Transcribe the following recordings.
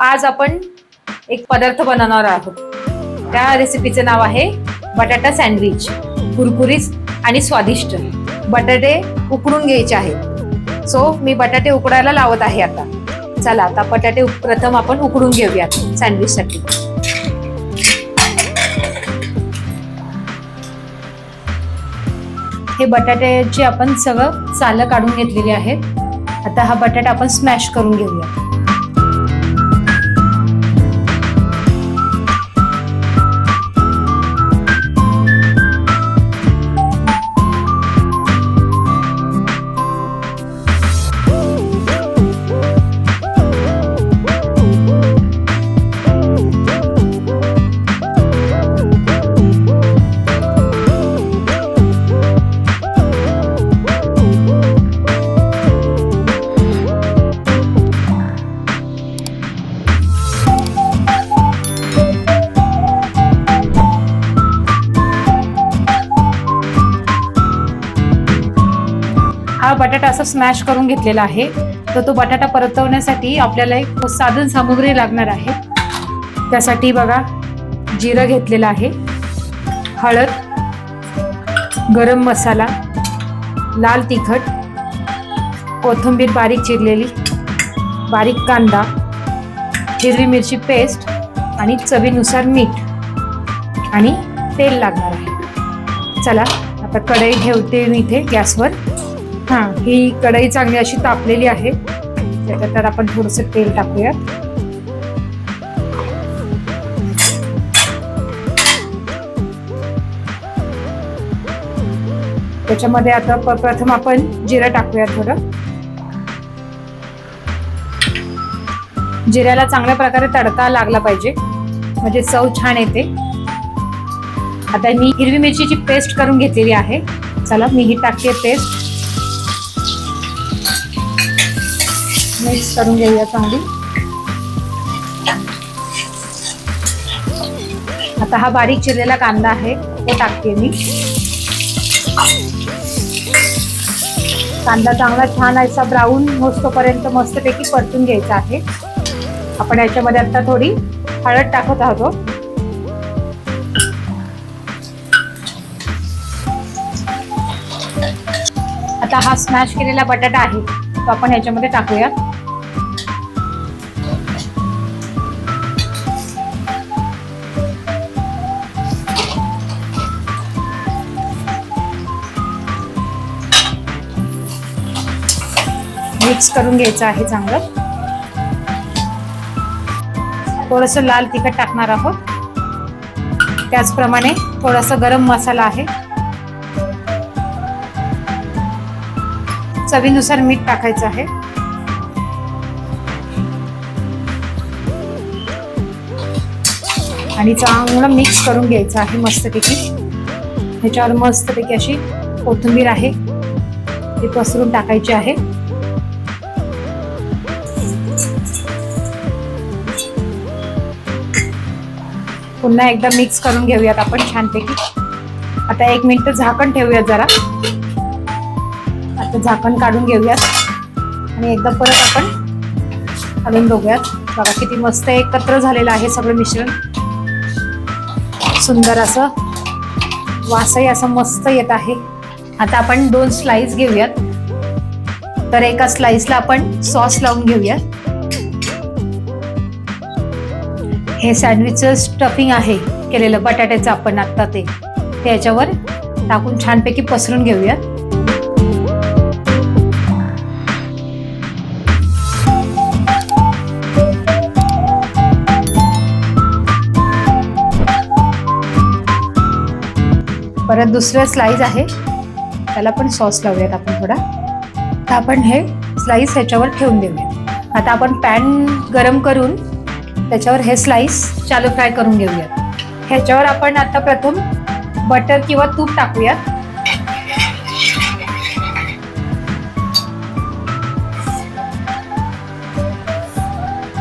आज आपण एक पदार्थ बनवणार आहोत. त्या रेसिपीचे नाव आहे बटाटा सँडविच. कुरकुरीत आणि स्वादिष्ट. बटाटे उकडून घ्यायचे आहेत. सो मी बटाटे उकडायला लावत आहे आता. चला आता बटाटे प्रथम आपण उकडून घेऊयात सँडविच साठी. हे बटाट्याची आपण सगळं सालं काढून घेतलेली आहेत. आता हा बटाटा आपण स्मॅश करून घेऊया. हा बटाटा असा स्मॅश करून घेतलेला आहे. तर तो बटाटा परतवण्यासाठी आपल्याला एक साधन सामुग्री लागणार आहे. त्यासाठी बघा जिरं घेतलेलं आहे, हळद, गरम मसाला, लाल तिखट, कोथिंबीर बारीक चिरलेली, बारीक कांदा, हिरवी मिरची पेस्ट आणि चवीनुसार मीठ आणि तेल लागणार आहे. चला आता कढई ठेवते मी इथे गॅसवर. ही कढई चांगली अशी तापलेली आहे. त्याच्यात आपण थोडंसं तेल टाकूया. त्याच्यामध्ये आता प्रथम आपण जिरं टाकूया. थोडं जिऱ्याला चांगल्या प्रकारे तडका लागला पाहिजे, म्हणजे चव छान येते. आता मी हिरवी मिरचीची पेस्ट करून घेतलेली आहे. चला मी ही टाकते पेस्ट. मिक्स करून घेऊया चांगली. आता हा बारीक चिरलेला कांदा आहे तो टाकते मी. कांदा चांगला छान असा ब्राऊन होतोपर्यंत मस्तपैकी परतून घ्यायचा आहे. आपण याच्यामध्ये आता थोडी हळद टाकत आहोत. आता हा स्मॅश केलेला बटाटा आहे तो आपण याच्यामध्ये टाकूया. मिक्स करून घ्यायचं आहे चांगलं. थोडंसं लाल तिखट टाकणार आहोत. त्याचप्रमाणे थोडासा गरम मसाला आहे. चवीनुसार मीठ टाकायचं आहे. आणि चांगलं मिक्स करून घ्यायचं आहे मस्तपैकी. ह्याच्यावर मस्तपैकी अशी कोथिंबीर आहे ती पसरून टाकायची आहे. पुन्हा एकदा मिक्स करून घेऊयात आपण छानपैकी. आता 1 मिनिट झाकण ठेवूयात जरा. आता झाकण काढून घेऊयात आणि एकदा परत आपण घालून बघूयात. बघा किती मस्त एकत्र झालेलं आहे सगळं मिश्रण. सुंदर असं वासही असं मस्त येत आहे. आता आपण 2 स्लाइस घेऊयात. तर एका स्लाइसला आपण सॉस लावून घेऊयात. हे सँडविचचं स्टफिंग आहे केलेलं बटाट्याचं आपण आता ते याच्यावर टाकून छानपैकी पसरून घेऊयात. परत दुसरं स्लाइस आहे त्याला पण सॉस लावूयात आपण थोडा. तर आपण हे स्लाइस ह्याच्यावर ठेवून देऊयात. आता आपण पॅन गरम करून त्याच्यावर हे स्लाइस शालो फ्राय करून घेऊयात. ह्याच्यावर आपण आता प्रथम बटर किंवा तूप टाकूयात.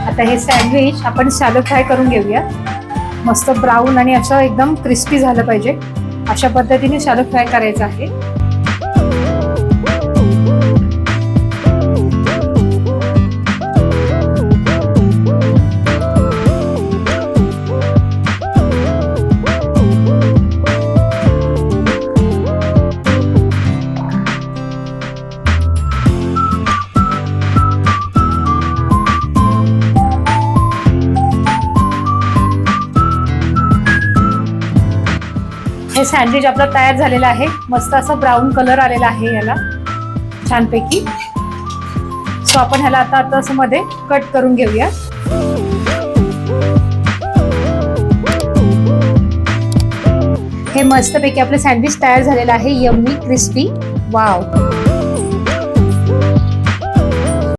आता हे सँडविच आपण शालो फ्राय करून घेऊयात. मस्त ब्राऊन आणि असं एकदम क्रिस्पी झालं पाहिजे अशा पद्धतीने शालो फ्राय करायचं आहे. हे सँडविच आपलं तयार झालेलं आहे. मस्त असं ब्राऊन कलर आलेला आहे याला छानपैकी. सो आपण ह्याला आता असं मध्ये कट करून घेऊया. हे मस्तपैकी आपलं सँडविच तयार झालेलं आहे. Yummy crispy. वाव.